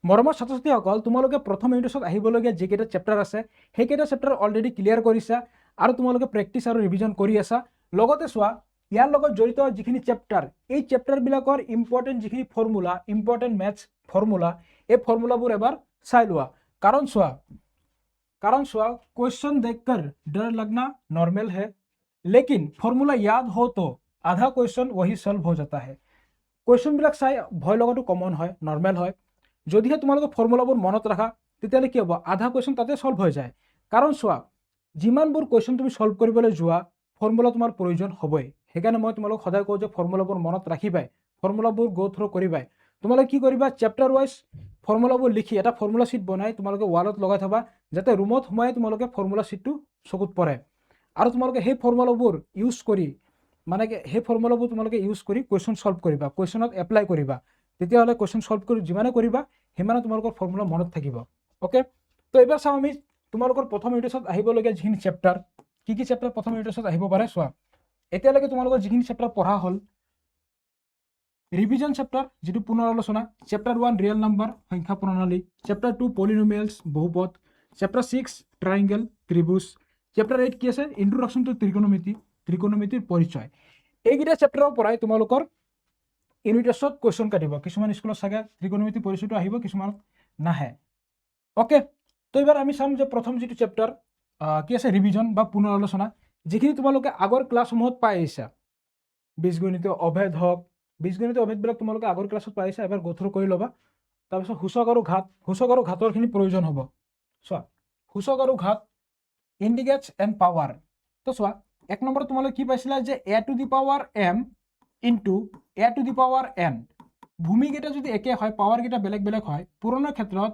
মৰমৰ ছাত্ৰ ছাত্ৰীসকল, তোমালোকে প্ৰথম ইউনিটত আহিবলগীয়া যিকেইটা চেপ্টাৰ আছে সেইকেইটা চেপ্টাৰ অলৰেডি ক্লিয়াৰ কৰিছা আৰু তোমালোকে প্ৰেক্টিছ আৰু ৰিভিজন কৰি আছা। লগতে চোৱা, ইয়াৰ লগত জড়িত যিখিনি চেপ্টাৰ, এই চেপ্টাৰবিলাকৰ ইম্পৰ্টেণ্ট যিখিনি ফৰ্মুলা, ইম্পৰ্টেণ্ট মেথছ ফৰ্মুলা, এই ফৰ্মুলাবোৰ এবাৰ চাই লোৱা। কাৰণ চোৱা क्वेश्चन देखकर डर लगना नॉर्मल है, लेकिन फॉर्मूला याद हो तो आधा क्वेश्चन वही सॉल्व हो जाता है। क्वेश्चन বিলাক চাই ভয় লগাটো কমন হয়, নৰ্মেল হয়। যদিহে তোমালোকে ফৰ্মুলাবোৰ মনত ৰাখা তেতিয়াহ'লে কি হ'ব, আধা কুৱেশ্যন তাতে সলভ হৈ যায়। কাৰণ চোৱা, যিমানবোৰ কুৱেশ্যন তুমি সলভ কৰিবলৈ যোৱা ফৰ্মুলা তোমাৰ প্ৰয়োজন হ'বই। সেইকাৰণে মই তোমালোকক সদায় কওঁ যে ফৰ্মুলাবোৰ মনত ৰাখিবাই, ফৰ্মুলাবোৰ গো থ্ৰু কৰিবাই। তোমালোকে কি কৰিবা, চেপ্টাৰ ৱাইজ ফৰ্মুলাবোৰ লিখি এটা ফৰ্মুলা শ্বীট বনাই তোমালোকে ৱালত লগাই থবা, যাতে ৰুমত সোমাই তোমালোকে ফৰ্মুলা শ্বীটটো চকুত পৰে। আৰু তোমালোকে সেই ফৰ্মুলাবোৰ ইউজ কৰি মানে সেই ফৰ্মুলাবোৰ তোমালোকে ইউজ কৰি কুৱেশ্যন সলভ কৰিবা, কুৱেশ্যনত এপ্লাই কৰিবা। তেতিয়াহ'লে কুৱেশ্যন সলভ কৰি যিমানে কৰিবা সিমানে তোমালোকৰ ফৰ্মুলা মনত থাকিব। অ'কে, তো এইবাৰ চাওঁ আমি তোমালোকৰ প্ৰথম ইউনিটত আহিবলগীয়া যিখিনি চেপ্টাৰ, কি চেপ্টাৰ প্ৰথম ইউনিটত আহিব পাৰে চোৱা। এতিয়ালৈকে তোমালোকৰ যিখিনি চেপ্টাৰ পঢ়া হ'ল, ৰিভিজন চেপ্টাৰ যিটো পুনৰ আলোচনা, চেপ্টাৰ 1 ৰিয়েল নাম্বাৰ সংখ্যা প্ৰণালী, চেপ্টাৰ 2 পলিনোমিয়েলছ বহুপদ, চেপ্টাৰ 6 ট্ৰাইংগেল ত্ৰিভুজ, চেপ্টাৰ 8 কি আছে ইন্ট্ৰডাকশ্যন টু ত্ৰিকোণমিতিৰ পৰিচয়। এইকেইটা চেপ্টাৰৰ পৰাই তোমালোকৰ ইউনিট টেষ্টত কুৱেশ্যন কাটিব। কিছুমান স্কুলত চাগে ত্ৰিকোণমিতিৰ পৰিচয়টো আহিব, কিছুমানত নাহে। অ'কে, তো এইবাৰ আমি চাম যে প্ৰথম যিটো চেপ্টাৰ কি আছে ৰিভিজন বা পুনৰ আলোচনা, যিখিনি তোমালোকে আগৰ ক্লাছসমূহত পাই আহিছা। বীজগণিতীয় অভেদ হওক, বীজগণিতীয় অভেদবিলাক তোমালোকে আগৰ ক্লাছত পাই আহিছা, এবাৰ গো থ্ৰু কৰি ল'বা। তাৰপিছত সূচক আৰু ঘাতৰখিনি প্ৰয়োজন হ'ব। চোৱা, সূচক আৰু ঘাত, ইণ্ডিকেটছ এণ্ড পাৱাৰ। তো চোৱা, 1 নম্বৰত তোমালোকে কি পাইছিলা যে a to the power m into a to the power n। ভূমিকেইটা যদি একে হয়, পাৱাৰকেইটা বেলেগ বেলেগ হয়, পুৰণৰ ক্ষেত্ৰত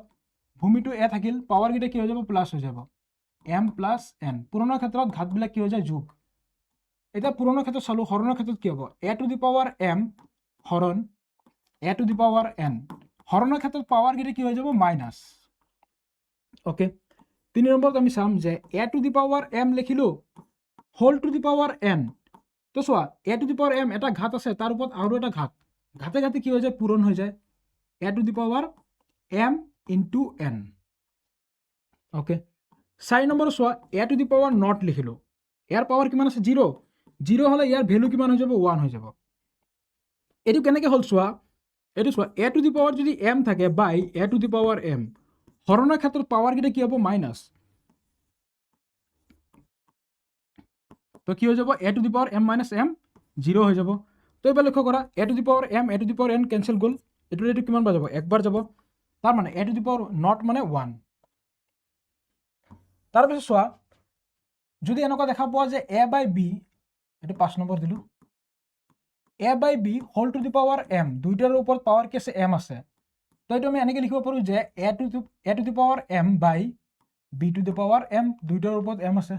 ভূমিটো a থাকিল, পাৱাৰকেইটা কি হৈ যাব, প্লাছ হৈ যাব, m প্লাছ n। পুৰণৰ ক্ষেত্ৰত ঘাতবিলাক কি হৈ যায়, যোগ। এতিয়া পুৰণৰ ক্ষেত্ৰত চালো, হৰণৰ ক্ষেত্ৰত কি হ'ব, a to the power m হৰণ a to the power n। হৰণৰ ক্ষেত্ৰত পাৱাৰকেইটা কি হৈ যাব, মাইনাছ। অ'কে, 3 নম্বৰত আমি চাম যে a to the power m লিখিলো, whole to the power n। তো চোৱা, a to the power m এটা ঘাত আছে, তাৰ ওপৰত আৰু এটা ঘাত, ঘাতে ঘাতে কি হৈ যায়, পূৰণ হৈ যায়, a to the power m into n। Okay, 4 নম্বৰত চোৱা, a to the power not লিখিলো, ইয়াৰ পাৱাৰ কিমান আছে, 0। 0 হ'লে ইয়াৰ ভেলু কিমান হৈ যাব, 1 হৈ যাব। এইটো কেনেকৈ হ'ল চোৱা, এইটো চোৱা, a টু দি পাৱাৰ যদি m থাকে বাই a to the power m, হৰণৰ ক্ষেত্ৰত পাৱাৰকেইটা কি হ'ব, মাইনাছ। তো কি হৈ যাব, a to the power m minus m 0 হৈ যাব। তো এইবাৰ লক্ষ্য কৰা, a to the power m a to the power n cancel গ'ল, এইটো কিমান বাৰ যাব, একবাৰ যাব। তাৰ মানে a to the power not মানে 1। তাৰপিছত চোৱা, যদি এনেকুৱা দেখা পোৱা যে a বাই b, এইটো 5 নম্বৰ দিলো, a by b whole to the power m, দুইটাৰ ওপৰত পাৱাৰ কি আছে, m আছে। তো এইটো আমি এনেকৈ লিখিব পাৰোঁ যে a to the power m by b to the power m, দুইটাৰ ওপৰত m আছে।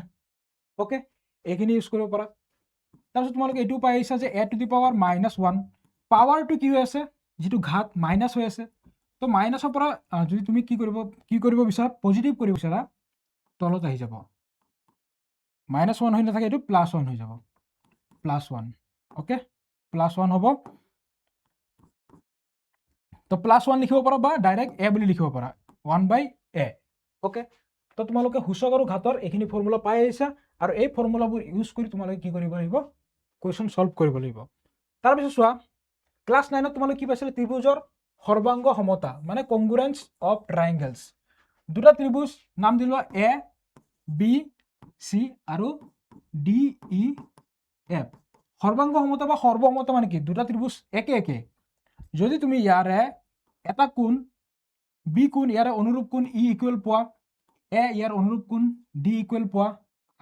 অ'কে, এইখিনি ইউজ কৰিব পাৰা। তাৰপিছত তোমালোকে এইটো পাই আহিছা যে a to the power minus 1, পাৱাৰটো কি হৈ আছে, যিটো ঘাত মাইনাছ হৈ আছে। তো মাইনাছৰ পৰা যদি তুমি কি কৰিব বিচাৰা, পজিটিভ কৰিব বিচাৰা, তলত আহি যাব, মাইনাছ 1 হৈ নাথাকে, এইটো প্লাছ 1 হৈ যাব, প্লাছ 1। অ'কে, প্লাছ 1 হ'ব। তো প্লাছ 1 লিখিব পাৰা বা ডাইৰেক্ট a বুলি লিখিব পাৰা, 1 বাই a। অ'কে, তো তোমালোকে সূচক আৰু ঘাতৰ এইখিনি ফৰ্মুলা পাই আহিছা, আৰু এই ফৰ্মুলাবোৰ ইউজ কৰি তোমালোকে কি কৰিব লাগিব, কুৱেশ্যন সলভ কৰিব লাগিব। তাৰপিছত চোৱা, ক্লাছ 9ত তোমালোকে কি পাইছিলে, ত্ৰিভুজৰ সৰ্বাংগ সমতা মানে কংগ্ৰুৱেন্স অফ ট্ৰাইংগেলছ। দুটা ত্ৰিভুজ নাম দিলো a b c আৰু d e f। সৰ্বাংগ সমতা বা সৰ্বসমতা মানে কি, দুটা ত্ৰিভুজ একে একে, যদি তুমি ইয়াৰে এটা কোণ বি কোণ ইয়াৰে অনুৰূপ কোণ ই ইকুৱেল পোৱা, এ ইয়াৰ অনুৰূপ কোণ ডি ইকুৱেল পোৱা,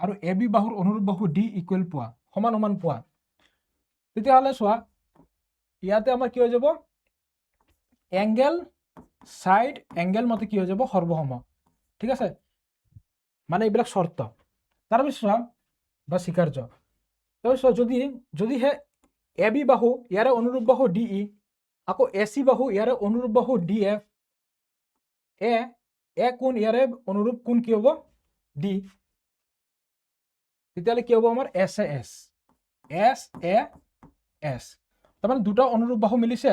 আৰু এ বি বাহুৰ অনুৰূপ বাহু ডি ইকুৱেল পোৱা, সমান সমান পোৱা, তেতিয়াহ'লে চোৱা, ইয়াতে আমাৰ কি হৈ যাব, এংগেল সাইড এংগেল মতে কি হৈ যাব, সৰ্বসম। ঠিক আছে, মানে এইবিলাক চৰ্ত। তাৰপিছত চোৱা, বা স্বীকাৰ্য। তাৰপিছত যদিহে এ বি বাহু ইয়াৰে অনুৰূপ বাহু ডি ই, আকৌ এ চি বাহু ইয়াৰে অনুৰূপ বাহু ডি এফ, এ কোণ ইয়াৰে অনুৰূপ কোণ কি হ'ব, ডি, তেতিয়াহ'লে কি হ'ব আমাৰ এছ এ এছ। তাৰমানে দুটা অনুৰূপ বাহু মিলিছে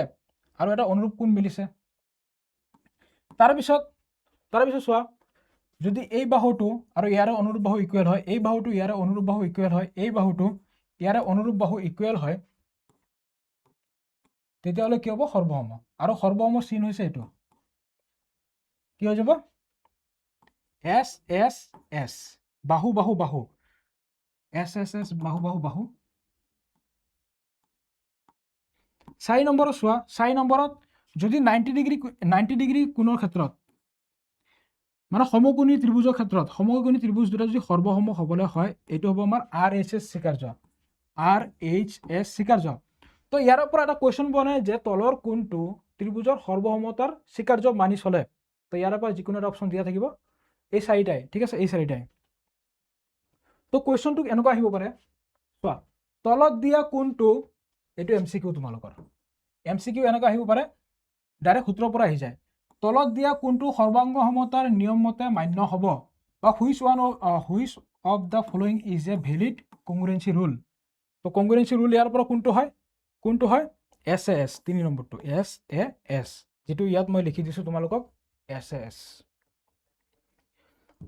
আৰু এটা অনুৰূপ কোণ মিলিছে। তাৰপিছত চোৱা, যদি এই বাহুটো আৰু ইয়াৰে অনুৰূপ বাহু ইকুৱেল হয়, এই বাহুটো ইয়াৰে অনুৰূপ বাহু ইকুৱেল হয়, এই বাহুটো ইয়াৰে অনুৰূপ বাহু ইকুৱেল হয়, তেতিয়াহ'লে কি হ'ব? সৰ্বসম। আৰু সৰ্বসমৰ চিন হৈছে এইটো, কি হৈ যাব? এছ এছ এছ, বাহু বাহু বাহু, এছ এছ এছ, বাহু বাহু বাহু। 4 নম্বৰত চোৱা, 4 নম্বৰত যদি 90 ডিগ্ৰী কোণৰ ক্ষেত্ৰত, মানে সমকোণী ত্ৰিভুজৰ ক্ষেত্ৰত, সমকোণী ত্ৰিভুজ দুটা যদি সৰ্বসম হ'বলৈ হয়, এইটো হ'ব আমাৰ RHS স্বীকাৰ্য, RHS স্বীকাৰ্য। তো ইয়াৰ পৰা এটা কুৱেশ্যন বনে যে তলৰ কোণটো ত্ৰিভুজৰ সৰ্বসমতাৰ স্বীকাৰ্য মানি চলে। তো ইয়াৰ পৰা যিকোনো এটা অপশ্যন দিয়া থাকিব, এই 4টাই, ঠিক আছে, এই 4টাই। তো কুৱেশ্যনটো এনেকুৱা আহিব পাৰে, চোৱা, তলত দিয়া কোণটো, এইটো MCQ তোমালোকৰ, MCQ এনেকুৱা আহিব পাৰে, ডাইৰেক্ট সূত্ৰৰ পৰা আহি যায়, তলত দিয়া কোণটো সৰ্বাংগ সমতাৰ নিয়ম মতে মান্য হ'ব, বা which of the following is a valid congruency rule. তো কংগ্ৰুৱেঞ্চি ৰুল ইয়াৰ পৰা কোনটো হয়? SAS, 3 নম্বৰটো, SAS, যেটো ইয়াত মই লিখি দিছোঁ তোমালোকক, SAS।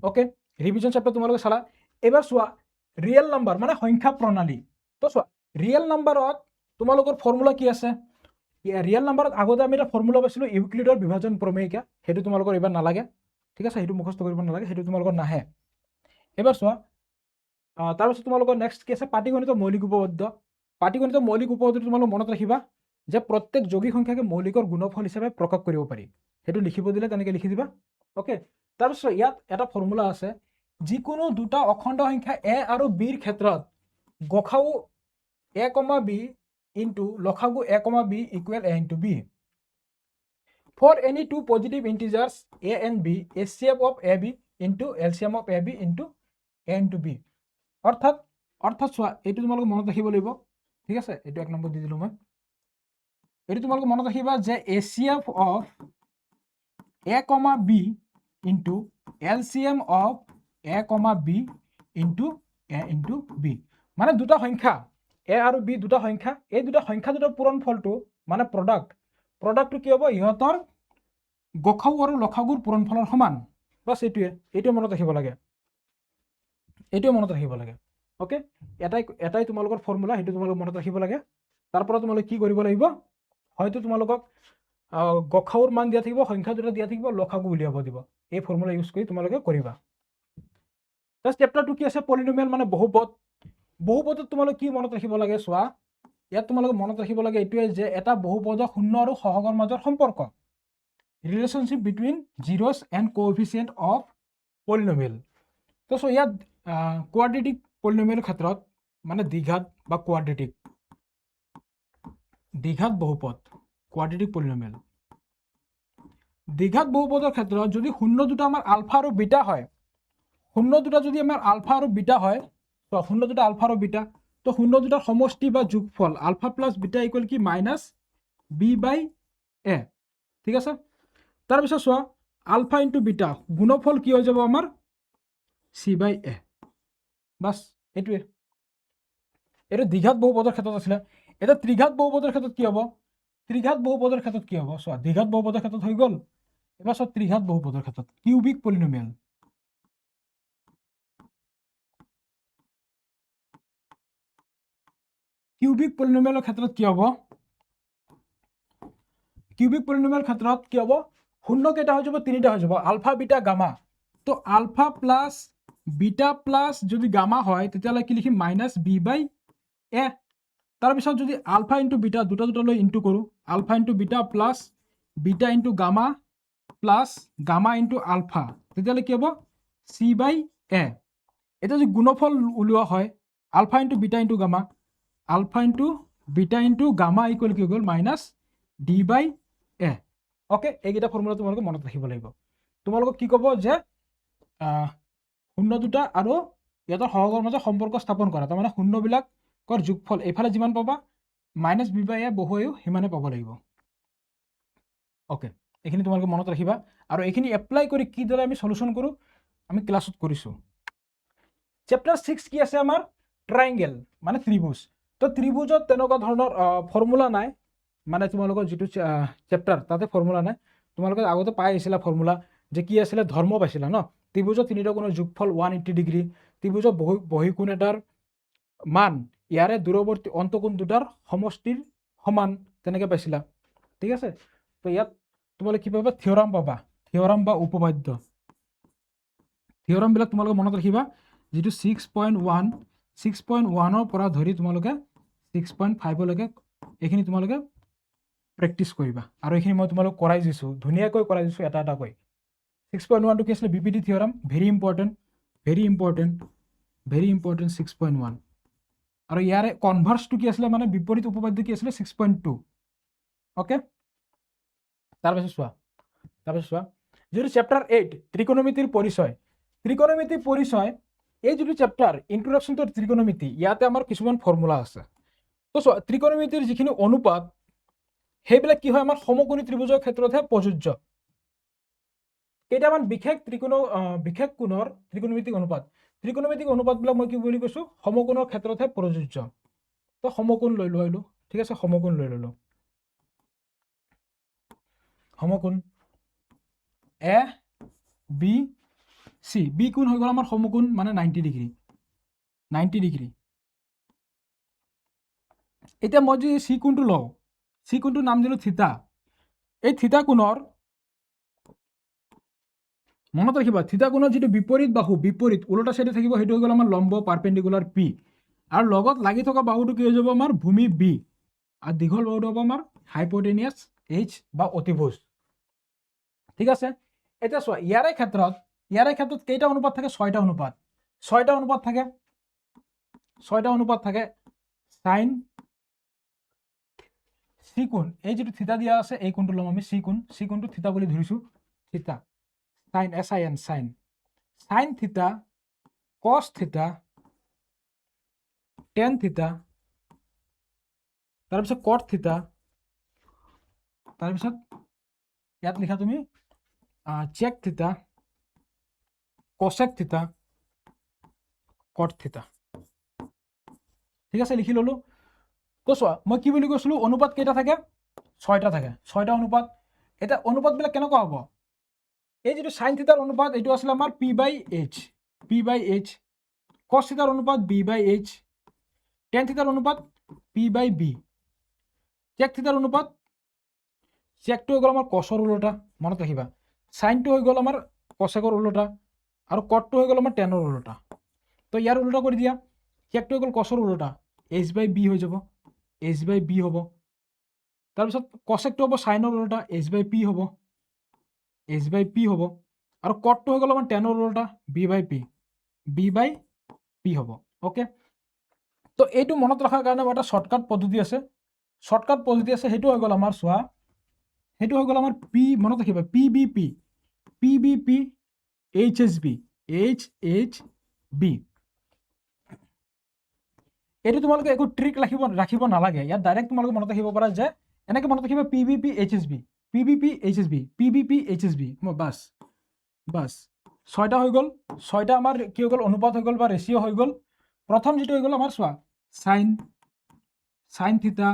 ওকে, ৰিভিজন চেপ্টাৰ তোমালোকে চালা। এবাৰ চোৱা, ৰিয়েল নাম্বাৰ মানে সংখ্যা প্ৰণালী। তো চোৱা, ৰিয়েল নাম্বাৰত তোমালোকৰ ফৰ্মুলা কি আছে? ৰিয়েল নাম্বাৰত আগতে আমি এটা ফৰ্মুলা পাইছিলোঁ, ইউক্লিডৰ বিভাজন প্ৰমেয়িকা, সেইটো তোমালোকৰ এইবাৰ নালাগে, ঠিক আছে, সেইটো মুখস্থ কৰিব নালাগে, সেইটো তোমালোকৰ নাহে। এবাৰ চোৱা, তাৰপিছত তোমালোকৰ নেক্সট কি আছে? পাটিগণিত মৌলিক উপপাদ্য। পাটিগণিত মৌলিক উপপাদ্য তোমালোক মনত ৰাখিবা যে প্ৰত্যেক যৌগিক সংখ্যাকে মৌলিকৰ গুণফল হিচাপে প্ৰকাশ কৰিব পাৰি, সেইটো লিখিব দিলে তেনেকৈ লিখি দিবা। ওকে, তাৰপিছত ইয়াত এটা ফৰ্মুলা আছে, যিকোনো দুটা অখণ্ড সংখ্যা এ আৰু বিৰ ক্ষেত্ৰত গসাগু a, b ইনটু লসাগু a, b equal a into b। For any two positive integers a and b, HCF of ab into LCM of ab into a into b। অৰ্থাৎ চোৱা, এইটো তোমালোকে মনত ৰাখিব লাগিব, ঠিক আছে, এইটো 1 নম্বৰ দি দিলোঁ মই। এইটো তোমালোকে মনত ৰাখিবা যে HCF of a, b into LCM of a, b into a into b। মানে দুটা সংখ্যা a আৰু b, দুটা সংখ্যা, এই দুটা সংখ্যা দুটাৰ পূৰণফলটো মানে প্ৰডাক্টটো কি হ'ব? ইহঁতৰ গসাগু আৰু লসাগুৰ পূৰণফলৰ সমান। বাছ এইটোৱে মনত ৰাখিব লাগে, ওকে, এটাই তোমালোকৰ ফৰ্মুলা, সেইটো তোমালোকে মনত ৰাখিব লাগে। তাৰ পৰা তোমালোকে কি কৰিব লাগিব? হয়তো তোমালোকক গসাগুৰ মান দিয়া থাকিব, সংখ্যা দুটা দিয়া থাকিব, লসাগু উলিয়াব দিব, এই ফৰ্মুলা ইউজ কৰি তোমালোকে কৰিবা। চেপ্টাৰটো কি আছে? পলিনমিয়েল মানে বহুপদ। বহুপদত তোমালোকে কি মনত ৰাখিব লাগে? চোৱা, ইয়াত তোমালোকে মনত ৰাখিব লাগে এইটোৱে যে এটা বহুপদৰ শূন্য আৰু সহগৰ মাজৰ সম্পৰ্ক, relationship between জিৰ'ছ and কোএফিচিয়েণ্ট of polynomial. তো ইয়াত কোৱাড্ৰেটিক পলিনমিয়েলৰ ক্ষেত্ৰত মানে দ্বিঘাত বা দ্বিঘাত বহুপদ, কোৱাড্ৰেটিক পলিনমিয়েল, দ্বিঘাত বহুপদৰ ক্ষেত্ৰত যদি শূন্য দুটা আমাৰ আলফা আৰু বিটা হয়, শূন্য দুটা যদি আমাৰ আলফা আৰু বিটা হয়, তো শূন্য দুটা আলফা আৰু বিটা, তো শূন্য দুটাৰ সমষ্টি বা যোগফল আলফা প্লাছ বিটা ইকুৱেল কি? মাইনাছ b/a, ঠিক আছে। তাৰপিছত চোৱা, আলফা ইনটু বিটা গুণফল কি হৈ যাব আমাৰ? c/a। বাছ এইটোৱে, এইটো দ্বিঘাত বহুপদৰ ক্ষেত্ৰত আছিলে। এতিয়া ত্ৰিঘাত বহুপদৰ ক্ষেত্ৰত কি হ'ব? চোৱা, দ্বিঘাত বহুপদৰ ক্ষেত্ৰত হৈ গ'ল। এবাৰ চোৱা, ত্ৰিঘাত বহুপদৰ ক্ষেত্ৰত কিউবিক পলিনমিয়েল, কিউবিক পলিনমিয়েলৰ ক্ষেত্ৰত কি হ'ব? কিউবিক পলিনমিয়েলৰ ক্ষেত্ৰত কি হ'ব? শূন্য কেইটা হৈ যাব? 3টা হৈ যাব, আলফা বিটা গামা। তো আলফা প্লাছ বিটা প্লাছ যদি গামা হয়, তেতিয়াহ'লে কি লিখিম? Minus b/a। তাৰপিছত যদি আলফা ইনটু বিটা দুটালৈ ইনটু কৰোঁ, alpha into beta plus beta into gamma plus gamma into alpha, তেতিয়াহ'লে কি হ'ব? c/a। এতিয়া যদি গুণফল উলিওৱা হয়, alpha into beta into gamma, alpha into beta into gamma equal কি হৈ গ'ল? Minus d/a। ওকে, এইকেইটা ফৰ্মুলা তোমালোকে মনত ৰাখিব লাগিব। তোমালোকক কি ক'ব যে শূন্য দুটা আৰু ইহঁতৰ সহগৰ মাজত সম্পৰ্ক স্থাপন কৰা, তাৰমানে শূন্যবিলাকৰ যোগফল এইফালে যিমান পাবা মাইনাছ b/a বহুৱাইও সিমানে পাব লাগিব। ওকে, এইখিনি তোমালোকে মনত ৰাখিবা। আৰু এইখিনি এপ্লাই কৰি কিদৰে আমি সলিউশ্যন কৰোঁ আমি ক্লাছত কৰিছোঁ। চেপ্টাৰ 6 কি আছে আমাৰ? ট্ৰাইংগেল মানে ত্ৰিভুজ। তো ত্ৰিভুজত তেনেকুৱা ধৰণৰ ফৰ্মুলা নাই, মানে তোমালোকৰ যিটো চেপ্টাৰ তাতে ফৰ্মুলা নাই। তোমালোকে আগতে পাই আহিছিলা ফৰ্মুলা যে কি আছিলে ধৰ্ম পাইছিলা ন ত্ৰিভুজৰ তিনিটা কোণৰ যোগফল 180 ডিগ্ৰী ত্ৰিভুজৰ বহিকোণ এটাৰ মান ইয়াৰে দূৰৱৰ্তী অন্তকোণ দুটাৰ সমষ্টিৰ সমান তেনেকৈ পাইছিলা ঠিক আছে তো ইয়াত তোমালোকে কি পাবা থিয়ৰাম পাবা থিয়ৰাম বা উপপাদ্য থিয়ৰামবিলাক তোমালোকে মনত ৰাখিবা যিটো 6.1 পৰা ধৰি তোমালোকে 6.5লৈকে এইখিনি তোমালোকে প্ৰেক্টিছ কৰিবা আৰু এইখিনি মই তোমালোক কৰাই দিছোঁ ধুনীয়াকৈ কৰাই দিছোঁ এটা এটাকৈ 6.1টো কি আছিলে বিপিডি থিয়ৰাম ভেৰি ইম্পৰ্টেণ্ট 6.1 আৰু ইয়াৰে কনভাৰ্চটো কি আছিলে মানে বিপৰীত উপপাদ্য কি আছিলে 6.2 অ'কে তাৰপিছত চোৱা যিটো চেপ্টাৰ 8 ত্ৰিকোণমিতিৰ পৰিচয় এই যিটো চেপ্টাৰ ইন্ট্ৰডাকশ্যন টু ত্ৰিকোণমিতি ইয়াতে আমাৰ কিছুমান ফৰ্মুলা আছে তো চোৱা ত্ৰিকোণমিতিৰ যিখিনি অনুপাত সেইবিলাক কি হয় আমাৰ সমকোণী ত্ৰিভুজৰ ক্ষেত্ৰতহে প্ৰযোজ্য কেইটামান বিশেষ কোণৰ ত্ৰিকোণমিতিক অনুপাতবিলাক মই কি বুলি কৈছোঁ সমকোণৰ ক্ষেত্ৰতহে প্ৰযোজ্য তো সমকোণ লৈ ল'লো ঠিক আছে সমকোণ লৈ ল'লো সমকোণ এ বি চি বি কোণ হৈ গ'ল আমাৰ সমকোণ মানে 90 ডিগ্ৰী এতিয়া মই যদি চি কোণটো লওঁ চি কোণটোৰ নাম দিলোঁ থিতা এই থিতা কোণৰ মনত ৰাখিবা থিতা কোণৰ যিটো বিপৰীত বাহু ওলোটা চাইডে থাকিব সেইটো হৈ গ'ল আমাৰ লম্ব পাৰপেণ্ডিকুলাৰ পি আৰু লগত লাগি থকা বাহুটো কি হৈ যাব আমাৰ ভূমি বি আৰু দীঘল বাহুটো হ'ব আমাৰ হাইপোটেনিয়াছ এইচ বা অতিভুজ ঠিক আছে এতিয়া চোৱা ইয়াৰে ক্ষেত্ৰত কেইটা অনুপাত থাকে 6টা অনুপাত থাকে সাইন চি কোণ এই যিটো থিতা দিয়া আছে এই কোণটো ল'ম আমি চি কোণটো থিতা বুলি ধৰিছোঁ theta sine SIN sine theta cos theta tan theta তাৰপিছত কট থিতা তাৰপিছত ইয়াত লিখা তুমি চেক থিতা কচেক থিতা কট থিতা ঠিক আছে লিখি ল'লো তো চোৱা মই কি বুলি কৈছিলোঁ অনুপাত কেইটা থাকে 6টা থাকে 6টা অনুপাত এতিয়া অনুপাতবিলাক কেনেকুৱা হ'ব এই যিটো সাইন থিতাৰ অনুপাত এইটো আছিলে আমাৰ P/H কস থিতাৰ অনুপাত B/H টেন থিতাৰ অনুপাত P/B চেক থিতাৰ অনুপাত চেকটো হৈ গ'ল আমাৰ কচৰ ওলোটা মনত ৰাখিবা সাইনটো হৈ গ'ল আমাৰ কচেকৰ ওলোটা আৰু কটটো হৈ গ'ল আমাৰ টেনৰ ওলোটা তো ইয়াৰ ওলোটা কৰি দিয়া চেকটো হৈ গ'ল কচৰ ওলোটা H/B হৈ যাব H/B হ'ব তাৰপিছত কচেকটো হ'ব সাইনৰ ওলোটা H/P হ'ব আৰু কটটো হৈ গ'ল আমাৰ টেনৰ ওলোটা B/P হ'ব অ'কে তো এইটো মনত ৰখাৰ কাৰণে এটা শ্বৰ্টকাট পদ্ধতি আছে সেইটো হৈ গ'ল আমাৰ চোৱা সেইটো হৈ গ'ল আমাৰ পি মনত ৰাখিবা PBP HHB এইটো তোমালোকে একো ট্ৰিক ৰাখিব নালাগে ইয়াত ডাইৰেক্ট তোমালোকে মনত ৰাখিব পাৰা যে এনেকৈ মনত ৰাখিবা PBP HHB বাছ 6টা হৈ গ'ল 6টা আমাৰ কি হৈ গ'ল অনুপাত হৈ গ'ল বা ৰেচিঅ' হৈ গ'ল প্ৰথম যিটো হৈ গ'ল আমাৰ চোৱা সাইন থিতা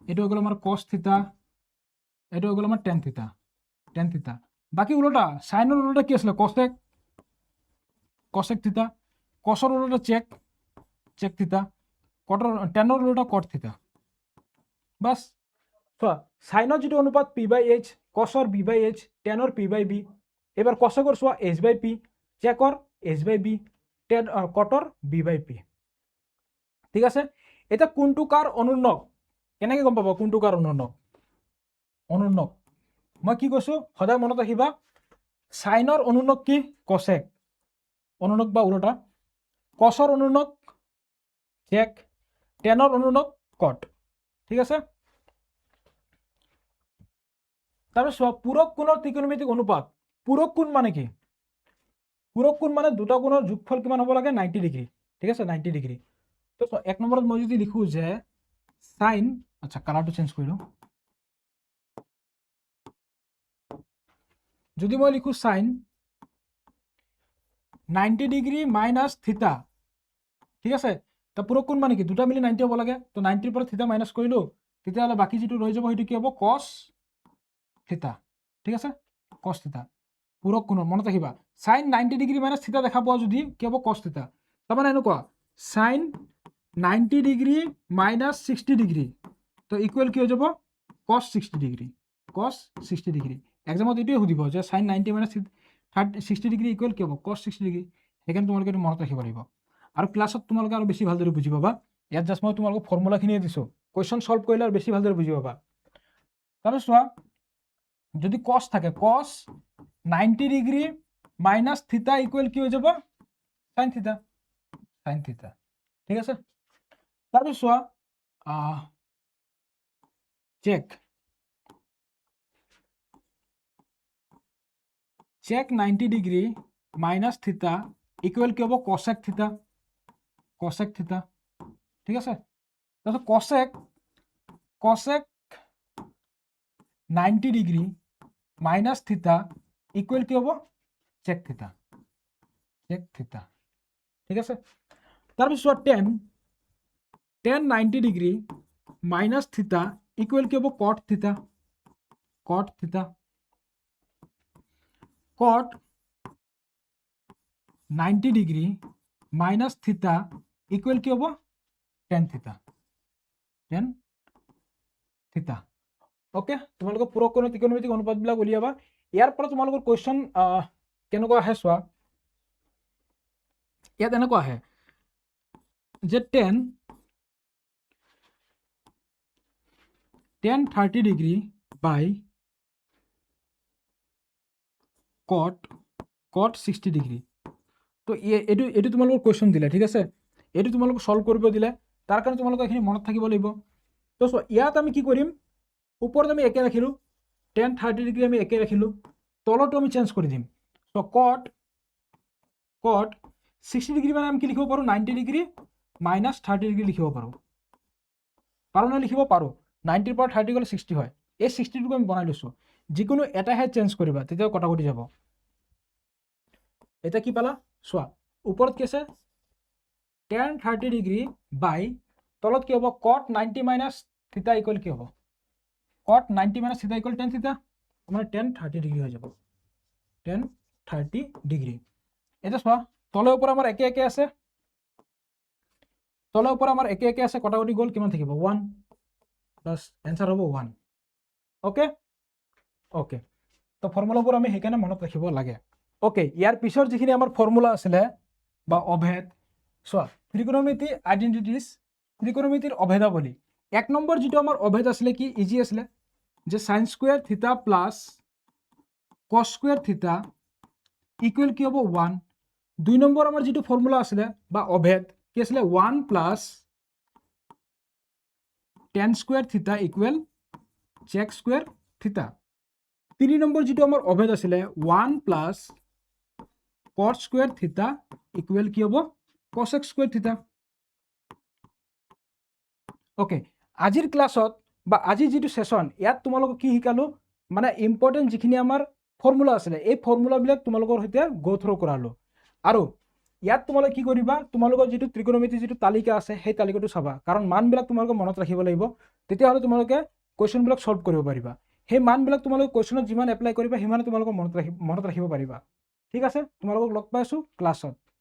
এইটো হৈ গ'ল আমাৰ কস থিতা এইটো হৈ গ'ল আমাৰ টেন থিতা বাকী ওলোটা সাইনৰ ওলোটা কি আছিলে কচেক থিতা কচৰ ওলোটা চেক থিতা টেনৰ ওলোটা কট থিতা বাছ চোৱা সাইনৰ যিটো অনুপাত P/H কচৰ B/H টেনৰ P/B এবাৰ কচেকৰ চোৱা H/P চেকৰ H/B কটৰ B/P ঠিক আছে এতিয়া কোনটো কাৰ অনুৰ্ণক কেনেকৈ গম পাব কোনটো কাৰ অনুৰ্ণক মই কি কৈছোঁ সদায় মনত ৰাখিবা সাইনৰ অনুৰ্ণক কি কচেক অনুৰ্ণক বা ওলোটা কচৰ অনুৰ্ণক চেক টেনৰ অনুৰ্ণক কট ঠিক আছে তাৰপিছত চোৱা পূৰক কোণৰ ত্ৰিকোণমিতিক অনুপাত পূৰক কোণ মানে কি পূৰক কোণ মানে দুটা কোণৰ যোগফল কিমান হ'ব লাগে 90 ডিগ্ৰী ঠিক আছে 90 ডিগ্ৰী তো এক নম্বৰত মই যদি লিখোঁ যে সাইন আচ্ছা কালাৰটো চেঞ্জ কৰি লওঁ যদি মই লিখোঁ সাইন 90 ডিগ্ৰী মাইনাছ থিতা ঠিক আছে তো পূৰক কোণ মানে কি দুটা মিলি 90 হ'ব লাগে তো 90ৰ পৰা থিতা মাইনাছ কৰিলোঁ তেতিয়াহ'লে বাকী যিটো ৰৈ যাব সেইটো কি হ'ব কছ থিতা ঠিক আছে কস থিতা পূৰক কোণৰ মনত ৰাখিবা সাইন 90 ডিগ্ৰী মাইনাছ থিতা দেখা পোৱা যদি কি হ'ব কস থিতা তাৰমানে এনেকুৱা সাইন 90 ডিগ্ৰী মাইনাছ 60 ডিগ্ৰী তো ইকুৱেল কি হৈ যাব কস 60 ডিগ্ৰী কস 60 ডিগ্ৰী এক্সামত এইটোৱে সুধিব যে সাইন 90 মাইনাছ 60 ডিগ্ৰী ইকুৱেল কি হ'ব কস 60 ডিগ্ৰী সেইকাৰণে তোমালোকে এইটো মনত ৰাখিব লাগিব আৰু ক্লাছত তোমালোকে আৰু বেছি ভালদৰে বুজি পাবা ইয়াত জাষ্ট মই তোমালোকক ফৰ্মুলাখিনিয়ে দিছোঁ কুৱেশ্যন সলভ কৰিলে আৰু বেছি ভালদৰে বুজি পাবা তাৰপিছত চোৱা যদি কস থাকে কস 90 ডিগ্ৰী মাইনাছ থিতা ইকুৱেল কি হৈ যাব সাইন থিতা ঠিক আছে তাৰপিছত চোৱা চেক 90 ডিগ্ৰী মাইনাছ থিতা ইকুৱেল কি হ'ব কসেক থিতা ঠিক আছে তাৰপিছত কসেক 90 ডিগ্ৰী মাইনাছ থিতা ইকুৱেল কি হ'ব চেক থিতা ঠিক আছে তাৰপিছত টেন 90 ডিগ্ৰী মাইনাছ থিতা ইকুৱেল কি হ'ব কট থিতা কট 90 ডিগ্ৰী মাইনাছ থিতা ইকুৱেল কি হ'ব টেন থিতা ওকে তোমালোকৰ পূৰক কোণ ত্ৰিকোণমিতিক অনুপাতবিলাক উলিয়াবা ইয়াৰ পৰা তোমালোকৰ কুৱেশ্যন কেনেকুৱা আহে চোৱা ইয়াত এনেকুৱা আহে যে টেন 30 ডিগ্ৰী বাই কট 60 ডিগ্ৰী তো এইটো তোমালোকৰ কুৱেশ্যন দিলে ঠিক আছে এইটো তোমালোকক সলভ কৰিব দিলে তাৰ কাৰণে তোমালোকক এইখিনি মনত থাকিব লাগিব তো ইয়াত আমি কি কৰিম ওপৰত আমি একে ৰাখিলোঁ 30 ডিগ্ৰী আমি একে ৰাখিলোঁ তলতো আমি চেঞ্জ কৰি দিম তো কট 60 ডিগ্ৰী মানে আমি কি লিখিব পাৰোঁ 90 ডিগ্ৰী মাইনাছ 30 ডিগ্ৰী লিখিব পাৰোঁ নে লিখিব পাৰোঁ 90 পৰা 30 গ'লে 60 হয় এই 60টোক আমি বনাই লৈছোঁ যিকোনো এটাহে চেঞ্জ কৰিবা তেতিয়া কটাকটি যাব এটা কি পালা চোৱা ওপৰত কি আছে tan 30 ডিগ্ৰী বাই তলত কি হ'ব cot 90 মাইনাছ থিতা ইকুৱেল কি হ'ব cot 90 মাইনাছ থিতা ইকুৱেল tan থিতা মানে tan 30 ডিগ্ৰী হৈ যাব tan 30 ডিগ্ৰী এটা চোৱা তলৰ ওপৰ আমাৰ একে একে আছে কটাকটি গ'ল কিমান থাকিব 1 প্লাছ এনসাৰ হ'ব 1 ওকে তো ফৰ্মুলাবোৰ আমি সেইকাৰণে মনত ৰাখিব লাগে ওকে ইয়াৰ পিছৰ যিখিনি আমাৰ ফৰ্মুলা আছিলে বা অভেদ চোৱা ত্ৰিকোণমিতি আইডেন্টিটিজ ত্ৰিকোণমিতিৰ অভেদাৱলী এক নম্বৰ যেটো আমাৰ অভেদ আছিলে কি ইজি আছিলে যে sin square theta plus cos square theta equal কি হ'ব 1 দুই নম্বৰ আমাৰ যেটো ফৰ্মুলা আছিলে বা অভেদ কি আছিলে 1 plus tan square theta equal sec square থিতা তিনি নম্বৰ যেটো আমাৰ অভেদ আছিলে 1 plus cos square theta equal কি হ'ব cosec স্কয়াৰ থিতা ওকে আজিৰ ক্লাছত বা আজি যেটো সেশন ইয়াত তোমালোকক কি শিকালো মানে ইম্পৰ্টেন্ট যিখিনি আমাৰ ফৰ্মুলা আছিলে এই ফৰ্মুলাবিলাক তোমালোকৰ সৈতে গো থ্ৰু কৰালো আৰু ইয়াত তোমালোকে কি কৰিবা তোমালোকৰ যেটো ত্ৰিকোণমিতি যেটো তালিকা আছে সেই তালিকাটো চাবা কাৰণ মানবিলাক তোমালোকে মনত ৰাখিব লাগিব তেতিয়া হলে তোমালোকে কোৱেশ্চনবিলাক সলভ কৰিব পাৰিবা সেই মানবিলাক তোমালোকে কোৱেশ্চনত যিমান এপ্লাই কৰিবা সিমানে তোমালোকে মনত ৰাখিব পাৰিবা ঠিক আছে তোমালোকক লগ পাইছো ক্লাছত